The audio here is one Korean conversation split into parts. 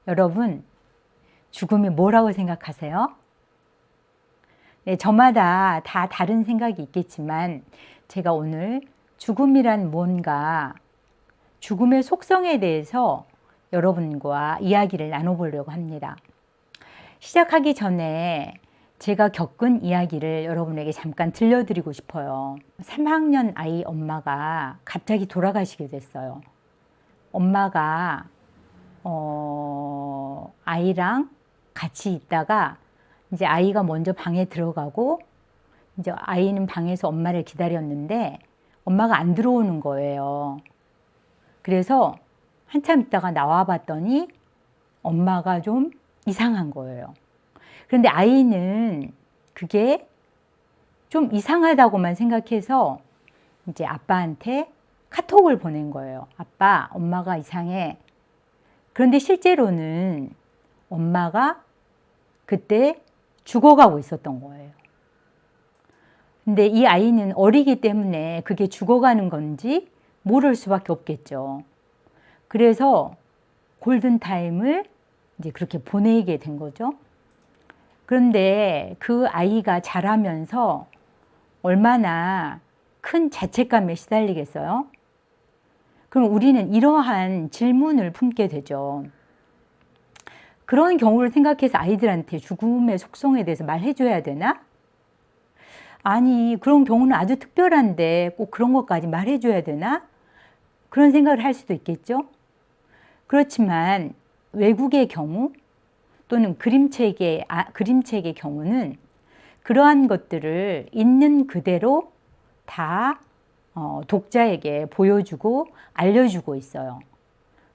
여러분, 죽음이 뭐라고 생각하세요? 네, 저마다 다 다른 생각이 있겠지만 제가 오늘 죽음이란 뭔가 죽음의 속성에 대해서 여러분과 이야기를 나눠보려고 합니다. 시작하기 전에 제가 겪은 이야기를 여러분에게 잠깐 들려드리고 싶어요. 3학년 아이 엄마가 갑자기 돌아가시게 됐어요. 엄마가 아이랑 같이 있다가 이제 아이가 먼저 방에 들어가고 이제 아이는 방에서 엄마를 기다렸는데 엄마가 안 들어오는 거예요. 그래서 한참 있다가 나와 봤더니 엄마가 좀 이상한 거예요. 그런데 아이는 그게 좀 이상하다고만 생각해서 이제 아빠한테 카톡을 보낸 거예요. 아빠, 엄마가 이상해. 그런데 실제로는 엄마가 그때 죽어가고 있었던 거예요. 근데 이 아이는 어리기 때문에 그게 죽어가는 건지 모를 수밖에 없겠죠. 그래서 골든타임을 이제 그렇게 보내게 된 거죠. 그런데 그 아이가 자라면서 얼마나 큰 자책감에 시달리겠어요? 그럼 우리는 이러한 질문을 품게 되죠. 그런 경우를 생각해서 아이들한테 죽음의 속성에 대해서 말해줘야 되나? 아니, 그런 경우는 아주 특별한데 꼭 그런 것까지 말해줘야 되나? 그런 생각을 할 수도 있겠죠. 그렇지만 외국의 경우 또는 그림책의 경우는 그러한 것들을 있는 그대로 다 독자에게 보여주고 알려주고 있어요.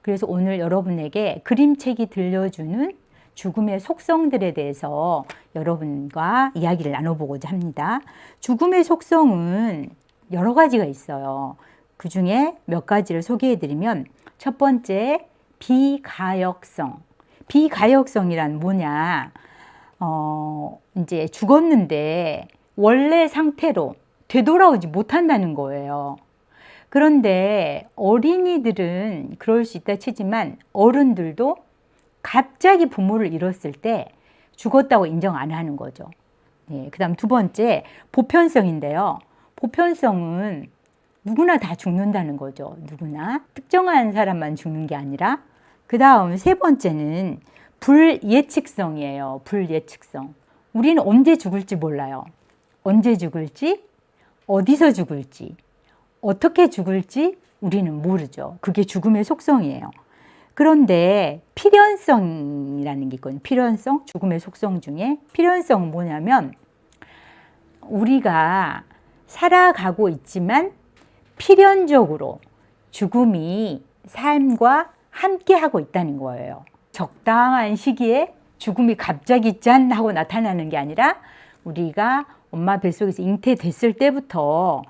그래서 오늘 여러분에게 그림책이 들려주는 죽음의 속성들에 대해서 여러분과 이야기를 나눠보고자 합니다. 죽음의 속성은 여러 가지가 있어요. 그 중에 몇 가지를 소개해드리면 첫 번째, 비가역성. 비가역성이란 뭐냐? 이제 죽었는데 원래 상태로 되돌아오지 못한다는 거예요. 그런데 어린이들은 그럴 수 있다 치지만 어른들도 갑자기 부모를 잃었을 때 죽었다고 인정 안 하는 거죠. 네, 그 다음 두 번째, 보편성인데요. 보편성은 누구나 다 죽는다는 거죠. 누구나. 특정한 사람만 죽는 게 아니라. 그 다음 세 번째는 불예측성이에요. 불예측성. 우리는 언제 죽을지 몰라요. 언제 죽을지, 어디서 죽을지, 어떻게 죽을지 우리는 모르죠. 그게 죽음의 속성이에요. 그런데 필연성이라는 게 있거든요. 필연성, 죽음의 속성 중에 필연성은 뭐냐면 우리가 살아가고 있지만 필연적으로 죽음이 삶과 함께 하고 있다는 거예요. 적당한 시기에 죽음이 갑자기 짠 하고 나타나는 게 아니라 우리가 엄마 뱃속에서 잉태됐을 때부터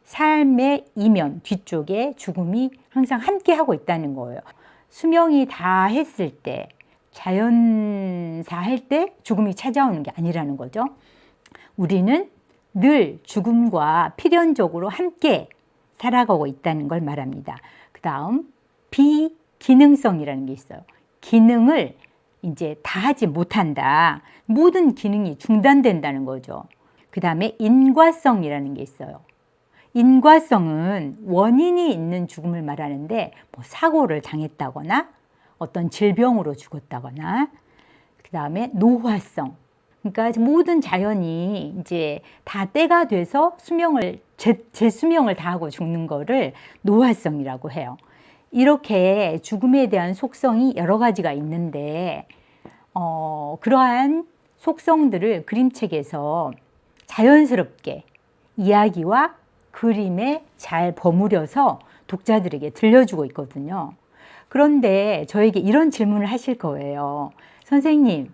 삶의 이면 뒤쪽에 죽음이 항상 함께 하고 있다는 거예요. 수명이 다 했을 때, 자연사 할 때 죽음이 찾아오는 게 아니라는 거죠. 우리는 늘 죽음과 필연적으로 함께 살아가고 있다는 걸 말합니다. 그 다음 비기능성이라는 게 있어요. 기능을 이제 다 하지 못한다. 모든 기능이 중단된다는 거죠. 그 다음에 인과성이라는 게 있어요. 인과성은 원인이 있는 죽음을 말하는데 뭐 사고를 당했다거나 어떤 질병으로 죽었다거나 그 다음에 노화성. 그러니까 모든 자연이 이제 다 때가 돼서 제 수명을 다하고 죽는 거를 노화성이라고 해요. 이렇게 죽음에 대한 속성이 여러 가지가 있는데 그러한 속성들을 그림책에서 자연스럽게 이야기와 그림에 잘 버무려서 독자들에게 들려주고 있거든요. 그런데 저에게 이런 질문을 하실 거예요. 선생님,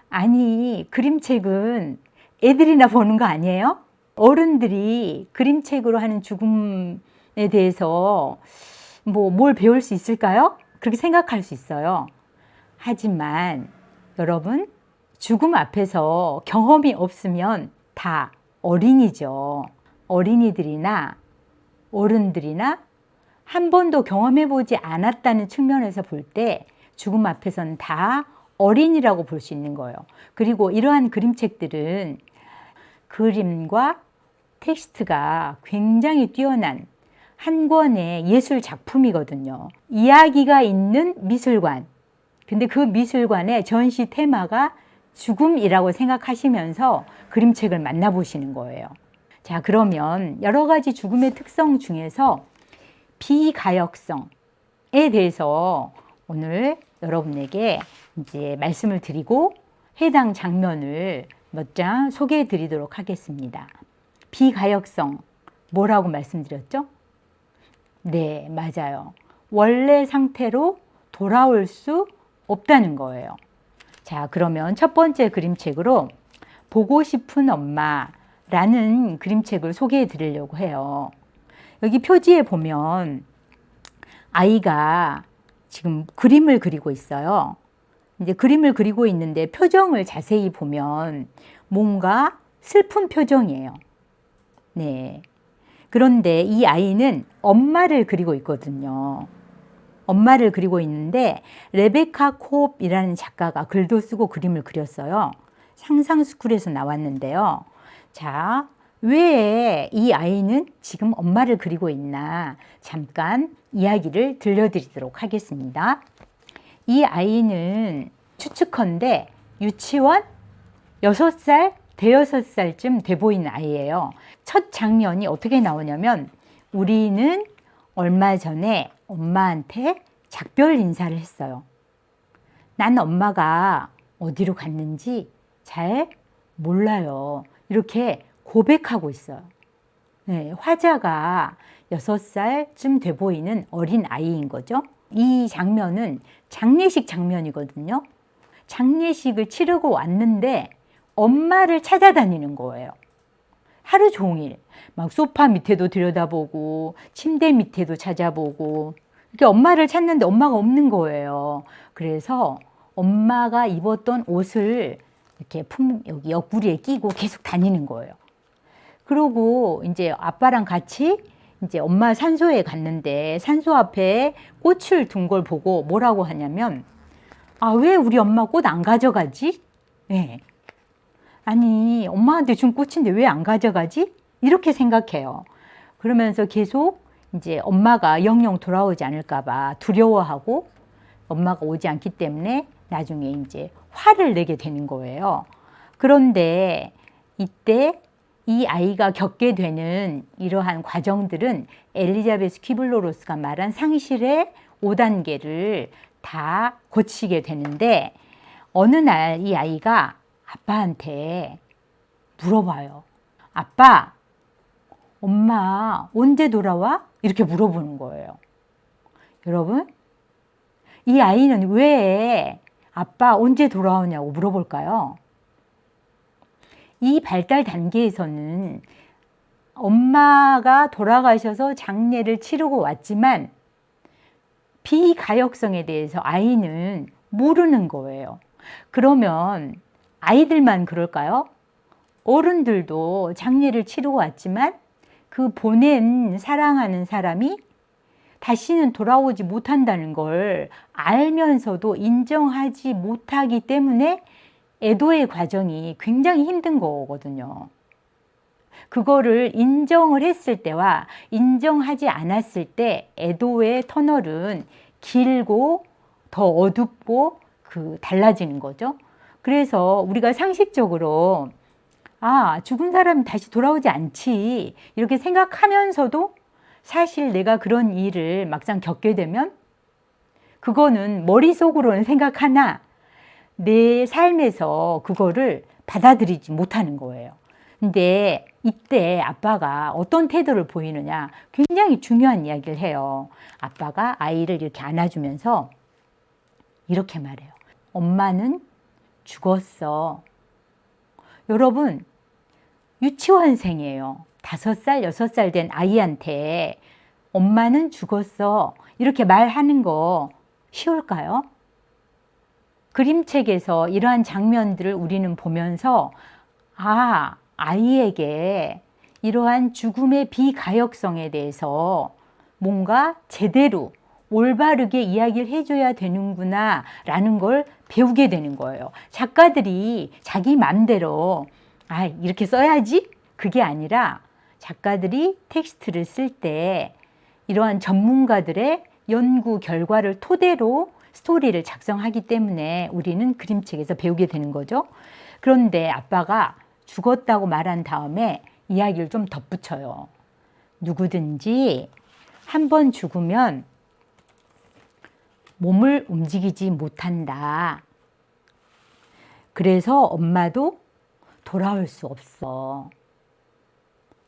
아니 그림책은 애들이나 보는 거 아니에요? 어른들이 그림책으로 하는 죽음에 대해서 뭘 배울 수 있을까요? 그렇게 생각할 수 있어요. 하지만 여러분, 죽음 앞에서 경험이 없으면 다 어린이죠. 어린이들이나 어른들이나 한 번도 경험해보지 않았다는 측면에서 볼 때 죽음 앞에서는 다 어린이라고 볼 수 있는 거예요. 그리고 이러한 그림책들은 그림과 텍스트가 굉장히 뛰어난 한 권의 예술 작품이거든요. 이야기가 있는 미술관. 근데 그 미술관의 전시 테마가 죽음이라고 생각하시면서 그림책을 만나보시는 거예요. 자, 그러면 여러 가지 죽음의 특성 중에서 비가역성에 대해서 오늘 여러분에게 이제 말씀을 드리고 해당 장면을 몇 장 소개해 드리도록 하겠습니다. 비가역성, 뭐라고 말씀드렸죠? 네, 맞아요. 원래 상태로 돌아올 수 없다는 거예요. 자, 그러면 첫 번째 그림책으로 보고 싶은 엄마라는 그림책을 소개해 드리려고 해요. 여기 표지에 보면 아이가 지금 그림을 그리고 있어요. 이제 그림을 그리고 있는데 표정을 자세히 보면 뭔가 슬픈 표정이에요. 네. 그런데 이 아이는 엄마를 그리고 있거든요. 엄마를 그리고 있는데 레베카 콥이라는 작가가 글도 쓰고 그림을 그렸어요. 상상스쿨에서 나왔는데요. 자, 왜 이 아이는 지금 엄마를 그리고 있나 잠깐 이야기를 들려드리도록 하겠습니다. 이 아이는 추측컨대 유치원 6살, 대여섯 살쯤 돼 보이는 아이예요. 첫 장면이 어떻게 나오냐면 우리는 얼마 전에 엄마한테 작별 인사를 했어요. 난 엄마가 어디로 갔는지 잘 몰라요. 이렇게 고백하고 있어요. 네, 화자가 6살쯤 돼 보이는 어린 아이인 거죠. 이 장면은 장례식 장면이거든요. 장례식을 치르고 왔는데 엄마를 찾아다니는 거예요. 하루 종일 막 소파 밑에도 들여다보고 침대 밑에도 찾아보고 이렇게 엄마를 찾는데 엄마가 없는 거예요. 그래서 엄마가 입었던 옷을 이렇게 여기 옆구리에 끼고 계속 다니는 거예요. 그러고 이제 아빠랑 같이 이제 엄마 산소에 갔는데 산소 앞에 꽃을 둔 걸 보고 뭐라고 하냐면 아, 왜 우리 엄마 꽃 안 가져가지? 네. 아니, 엄마한테 준 꽃인데 왜 안 가져가지? 이렇게 생각해요. 그러면서 계속 이제 엄마가 영영 돌아오지 않을까봐 두려워하고 엄마가 오지 않기 때문에 나중에 이제 화를 내게 되는 거예요. 그런데 이때 이 아이가 겪게 되는 이러한 과정들은 엘리자베스 퀴블로로스가 말한 상실의 5단계를 다 거치게 되는데 어느 날 이 아이가 아빠한테 물어봐요. 아빠, 엄마 언제 돌아와? 이렇게 물어보는 거예요. 여러분, 이 아이는 왜 아빠 언제 돌아오냐고 물어볼까요? 이 발달 단계에서는 엄마가 돌아가셔서 장례를 치르고 왔지만 비가역성에 대해서 아이는 모르는 거예요. 그러면 아이들만 그럴까요? 어른들도 장례를 치르고 왔지만 그 보낸 사랑하는 사람이 다시는 돌아오지 못한다는 걸 알면서도 인정하지 못하기 때문에 애도의 과정이 굉장히 힘든 거거든요. 그거를 인정을 했을 때와 인정하지 않았을 때 애도의 터널은 길고 더 어둡고 달라지는 거죠. 그래서 우리가 상식적으로 아, 죽은 사람이 다시 돌아오지 않지 이렇게 생각하면서도 사실 내가 그런 일을 막상 겪게 되면 그거는 머릿속으로는 생각하나 내 삶에서 그거를 받아들이지 못하는 거예요. 근데 이때 아빠가 어떤 태도를 보이느냐 굉장히 중요한 이야기를 해요. 아빠가 아이를 이렇게 안아주면서 이렇게 말해요. 엄마는 죽었어. 여러분, 유치원생이에요. 5살, 6살 된 아이한테 엄마는 죽었어. 이렇게 말하는 거 쉬울까요? 그림책에서 이러한 장면들을 우리는 보면서 아, 아이에게 이러한 죽음의 비가역성에 대해서 뭔가 제대로 올바르게 이야기를 해줘야 되는구나 라는 걸 배우게 되는 거예요. 작가들이 자기 맘대로 이렇게 써야지? 그게 아니라 작가들이 텍스트를 쓸 때 이러한 전문가들의 연구 결과를 토대로 스토리를 작성하기 때문에 우리는 그림책에서 배우게 되는 거죠. 그런데 아빠가 죽었다고 말한 다음에 이야기를 좀 덧붙여요. 누구든지 한 번 죽으면 몸을 움직이지 못한다. 그래서 엄마도 돌아올 수 없어.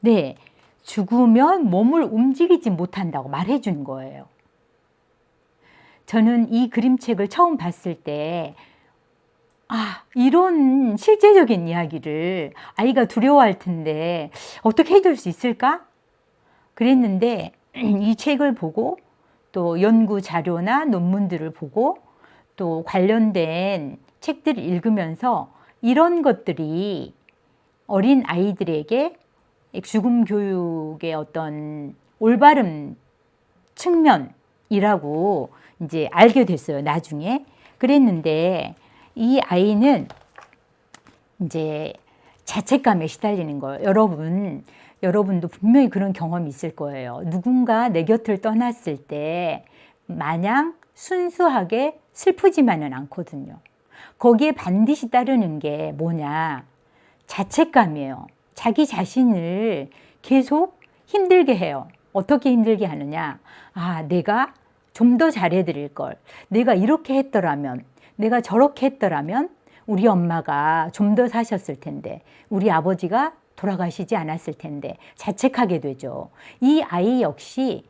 네, 죽으면 몸을 움직이지 못한다고 말해 주는 거예요. 저는 이 그림책을 처음 봤을 때 이런 실제적인 이야기를 아이가 두려워할 텐데 어떻게 해줄 수 있을까? 그랬는데 이 책을 보고 또 연구 자료나 논문들을 보고 또 관련된 책들을 읽으면서 이런 것들이 어린 아이들에게 죽음 교육의 어떤 올바른 측면이라고 이제 알게 됐어요, 나중에. 그랬는데 이 아이는 이제 자책감에 시달리는 거예요. 여러분도 분명히 그런 경험이 있을 거예요. 누군가 내 곁을 떠났을 때 마냥 순수하게 슬프지만은 않거든요. 거기에 반드시 따르는 게 뭐냐? 자책감이에요. 자기 자신을 계속 힘들게 해요. 어떻게 힘들게 하느냐? 내가 좀 더 잘해드릴 걸. 내가 이렇게 했더라면, 내가 저렇게 했더라면 우리 엄마가 좀 더 사셨을 텐데, 우리 아버지가 돌아가시지 않았을 텐데 자책하게 되죠. 이 아이 역시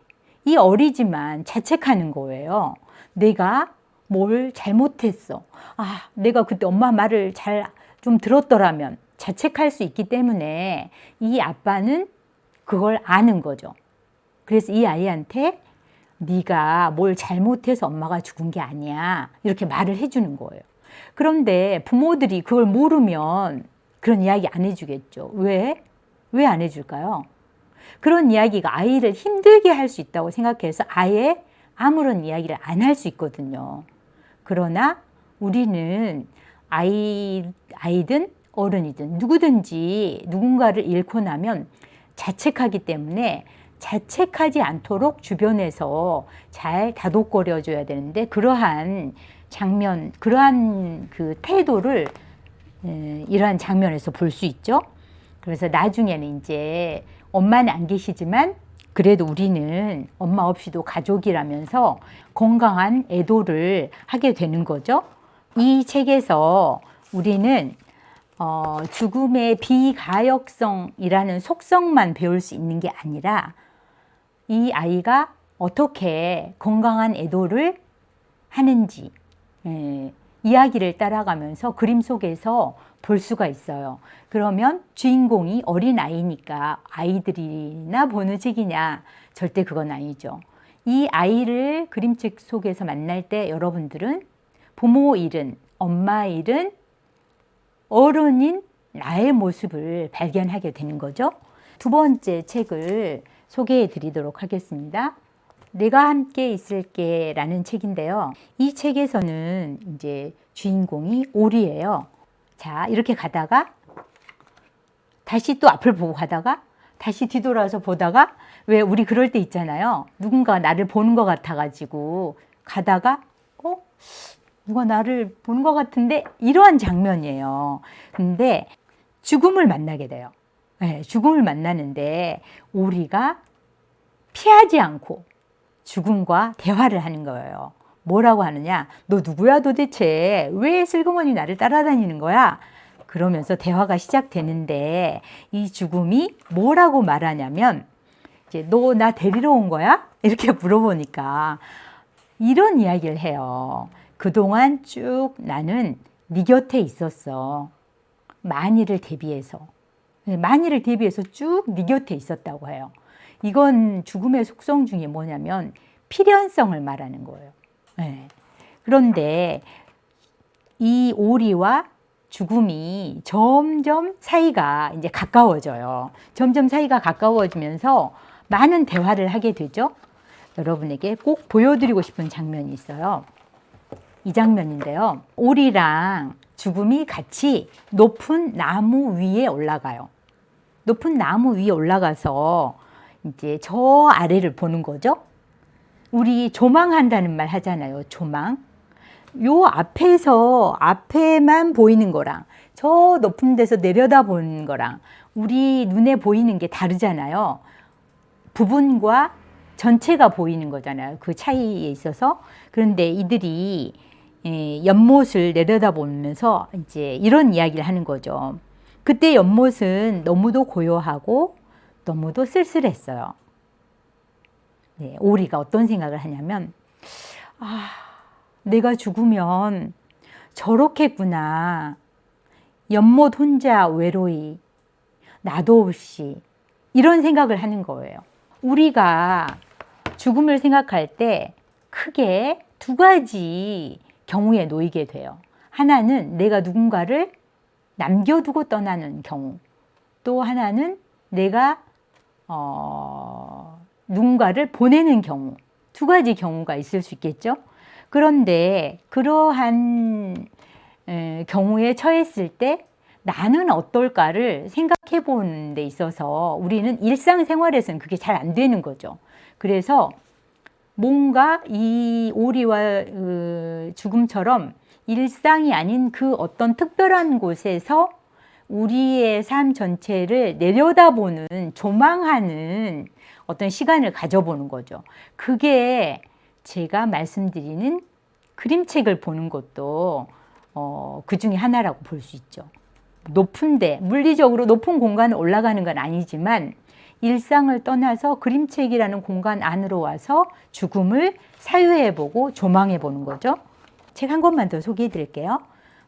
이 어리지만 자책하는 거예요. 내가 뭘 잘못했어. 내가 그때 엄마 말을 잘 좀 들었더라면 자책할 수 있기 때문에 이 아빠는 그걸 아는 거죠. 그래서 이 아이한테 네가 뭘 잘못해서 엄마가 죽은 게 아니야. 이렇게 말을 해주는 거예요. 그런데 부모들이 그걸 모르면 그런 이야기 안 해주겠죠. 왜? 왜 안 해줄까요? 그런 이야기가 아이를 힘들게 할 수 있다고 생각해서 아예 아무런 이야기를 안 할 수 있거든요. 그러나 우리는 아이든 어른이든 누구든지 누군가를 잃고 나면 자책하기 때문에 자책하지 않도록 주변에서 잘 다독거려 줘야 되는데 그러한 그 태도를 이러한 장면에서 볼 수 있죠. 그래서 나중에는 이제 엄마는 안 계시지만 그래도 우리는 엄마 없이도 가족이라면서 건강한 애도를 하게 되는 거죠. 이 책에서 우리는 죽음의 비가역성이라는 속성만 배울 수 있는 게 아니라 이 아이가 어떻게 건강한 애도를 하는지 이야기를 따라가면서 그림 속에서 볼 수가 있어요. 그러면 주인공이 어린 아이니까 아이들이나 보는 책이냐? 절대 그건 아니죠. 이 아이를 그림책 속에서 만날 때 여러분들은 부모 잃은, 엄마 잃은, 어른인 나의 모습을 발견하게 되는 거죠. 두 번째 책을 소개해 드리도록 하겠습니다. 내가 함께 있을게 라는 책인데요. 이 책에서는 이제 주인공이 오리예요. 자, 이렇게 가다가 다시 또 앞을 보고 가다가 다시 뒤돌아서 보다가 왜 우리 그럴 때 있잖아요. 누군가 나를 보는 것 같아가지고 가다가 누가 나를 보는 것 같은데 이러한 장면이에요. 근데 죽음을 만나게 돼요. 네, 죽음을 만나는데 오리가 피하지 않고 죽음과 대화를 하는 거예요. 뭐라고 하느냐? 너 누구야 도대체? 왜 슬그머니 나를 따라다니는 거야? 그러면서 대화가 시작되는데 이 죽음이 뭐라고 말하냐면 이제 너 나 데리러 온 거야? 이렇게 물어보니까 이런 이야기를 해요. 그동안 쭉 나는 네 곁에 있었어. 만일을 대비해서 쭉 네 곁에 있었다고 해요. 이건 죽음의 속성 중에 뭐냐면 필연성을 말하는 거예요. 네. 그런데 이 오리와 죽음이 점점 사이가 이제 가까워져요. 점점 사이가 가까워지면서 많은 대화를 하게 되죠. 여러분에게 꼭 보여드리고 싶은 장면이 있어요. 이 장면인데요. 오리랑 죽음이 같이 높은 나무 위에 올라가요. 높은 나무 위에 올라가서 이제 저 아래를 보는 거죠. 우리 조망한다는 말 하잖아요. 조망. 요 앞에만 보이는 거랑 저 높은 데서 내려다보는 거랑 우리 눈에 보이는 게 다르잖아요. 부분과 전체가 보이는 거잖아요. 그 차이에 있어서. 그런데 이들이 연못을 내려다보면서 이제 이런 이야기를 하는 거죠. 그때 연못은 너무도 고요하고 너무도 쓸쓸했어요. 네, 오리가 어떤 생각을 하냐면, 내가 죽으면 저렇겠구나. 연못 혼자 외로이 나도 없이 이런 생각을 하는 거예요. 우리가 죽음을 생각할 때 크게 두 가지 경우에 놓이게 돼요. 하나는 내가 누군가를 남겨두고 떠나는 경우, 또 하나는 내가 누군가를 보내는 경우, 두 가지 경우가 있을 수 있겠죠. 그런데 그러한 경우에 처했을 때 나는 어떨까를 생각해 보는 데 있어서 우리는 일상생활에서는 그게 잘 안 되는 거죠. 그래서 뭔가 이 오리와 죽음처럼 일상이 아닌 그 어떤 특별한 곳에서 우리의 삶 전체를 내려다보는, 조망하는 어떤 시간을 가져보는 거죠. 그게 제가 말씀드리는 그림책을 보는 것도 그 중에 하나라고 볼 수 있죠. 높은데, 물리적으로 높은 공간에 올라가는 건 아니지만 일상을 떠나서 그림책이라는 공간 안으로 와서 죽음을 사유해보고 조망해보는 거죠. 책 한 권만 더 소개해 드릴게요.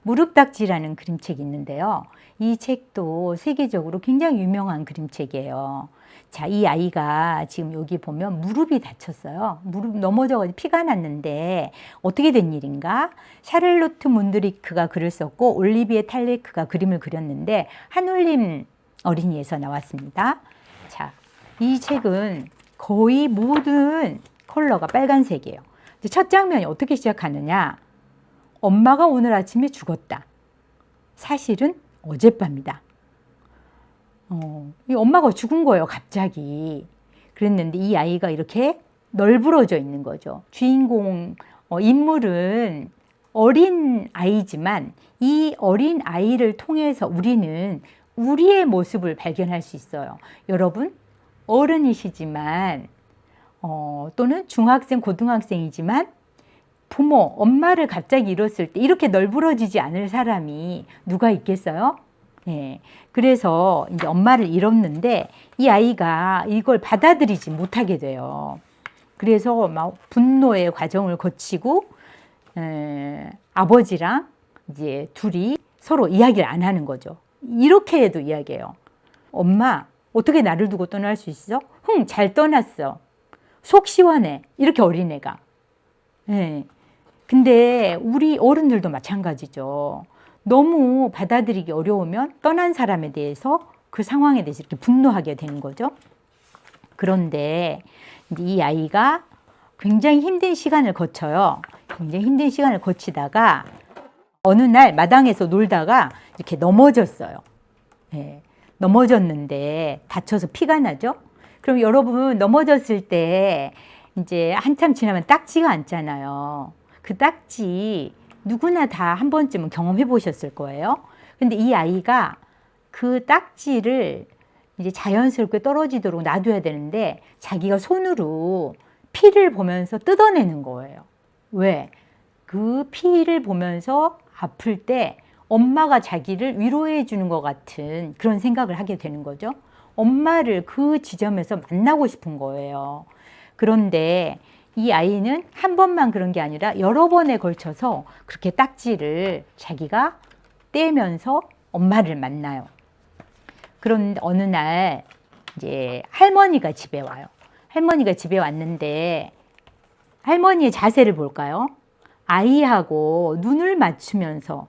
무릎딱지라는 그림책이 있는데요. 이 책도 세계적으로 굉장히 유명한 그림책이에요. 자, 이 아이가 지금 여기 보면 무릎이 다쳤어요. 무릎 넘어져가지고 피가 났는데 어떻게 된 일인가? 샤를로트 문드리크가 글을 썼고 올리비에 탈레크가 그림을 그렸는데 한울림 어린이에서 나왔습니다. 자, 이 책은 거의 모든 컬러가 빨간색이에요. 첫 장면이 어떻게 시작하느냐? 엄마가 오늘 아침에 죽었다. 사실은 어젯밤이다. 이 엄마가 죽은 거예요, 갑자기. 그랬는데 이 아이가 이렇게 널브러져 있는 거죠. 주인공, 인물은 어린 아이지만 이 어린 아이를 통해서 우리는 우리의 모습을 발견할 수 있어요. 여러분, 어른이시지만, 또는 중학생, 고등학생이지만, 부모, 엄마를 갑자기 잃었을 때 이렇게 널브러지지 않을 사람이 누가 있겠어요? 네. 그래서 이제 엄마를 잃었는데 이 아이가 이걸 받아들이지 못하게 돼요. 그래서 막 분노의 과정을 거치고 아버지랑 이제 둘이 서로 이야기를 안 하는 거죠. 이렇게 해도 이야기해요. 엄마, 어떻게 나를 두고 떠날 수 있어? 잘 떠났어. 속 시원해. 이렇게 어린애가. 네. 근데 우리 어른들도 마찬가지죠. 너무 받아들이기 어려우면 떠난 사람에 대해서 그 상황에 대해서 이렇게 분노하게 되는 거죠. 그런데 이 아이가 굉장히 힘든 시간을 거쳐요. 굉장히 힘든 시간을 거치다가 어느 날 마당에서 놀다가 이렇게 넘어졌어요. 네. 넘어졌는데 다쳐서 피가 나죠. 그럼 여러분 넘어졌을 때 이제 한참 지나면 딱지가 앉잖아요. 그 딱지 누구나 다 한 번쯤은 경험해 보셨을 거예요. 근데 이 아이가 그 딱지를 이제 자연스럽게 떨어지도록 놔둬야 되는데 자기가 손으로 피를 보면서 뜯어내는 거예요. 왜? 그 피를 보면서 아플 때 엄마가 자기를 위로해 주는 것 같은 그런 생각을 하게 되는 거죠. 엄마를 그 지점에서 만나고 싶은 거예요. 그런데 이 아이는 한 번만 그런 게 아니라 여러 번에 걸쳐서 그렇게 딱지를 자기가 떼면서 엄마를 만나요. 그런데 어느 날 이제 할머니가 집에 와요. 할머니가 집에 왔는데 할머니의 자세를 볼까요? 아이하고 눈을 맞추면서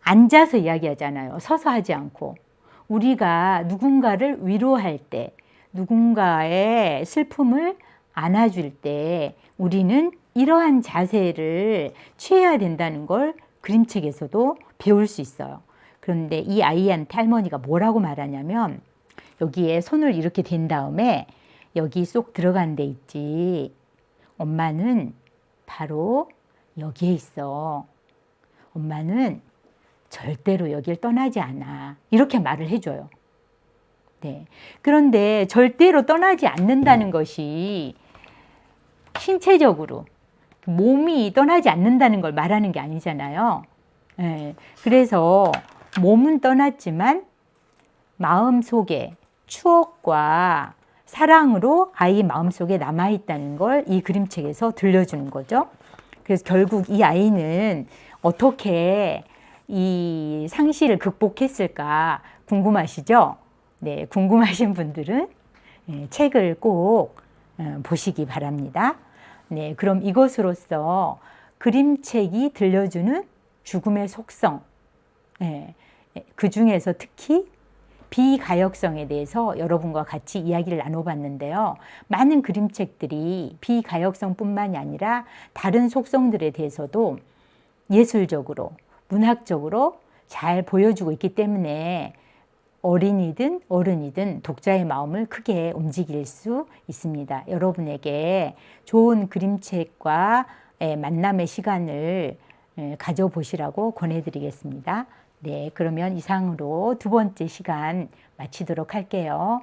앉아서 이야기하잖아요. 서서 하지 않고. 우리가 누군가를 위로할 때, 누군가의 슬픔을 안아줄 때 우리는 이러한 자세를 취해야 된다는 걸 그림책에서도 배울 수 있어요. 그런데 이 아이한테 할머니가 뭐라고 말하냐면 여기에 손을 이렇게 댄 다음에 여기 쏙 들어간 데 있지. 엄마는 바로 여기에 있어. 엄마는 절대로 여길 떠나지 않아. 이렇게 말을 해줘요. 네. 그런데 절대로 떠나지 않는다는 것이 신체적으로 몸이 떠나지 않는다는 걸 말하는 게 아니잖아요. 네. 그래서 몸은 떠났지만 마음속에 추억과 사랑으로 아이 마음속에 남아있다는 걸 이 그림책에서 들려주는 거죠. 그래서 결국 이 아이는 어떻게 이 상실을 극복했을까 궁금하시죠? 네, 궁금하신 분들은 책을 꼭 보시기 바랍니다. 네, 그럼 이것으로써 그림책이 들려주는 죽음의 속성, 그 중에서 특히 비가역성에 대해서 여러분과 같이 이야기를 나눠봤는데요. 많은 그림책들이 비가역성뿐만이 아니라 다른 속성들에 대해서도 예술적으로, 문학적으로 잘 보여주고 있기 때문에 어린이든 어른이든 독자의 마음을 크게 움직일 수 있습니다. 여러분에게 좋은 그림책과 만남의 시간을 가져보시라고 권해드리겠습니다. 네, 그러면 이상으로 두 번째 시간 마치도록 할게요.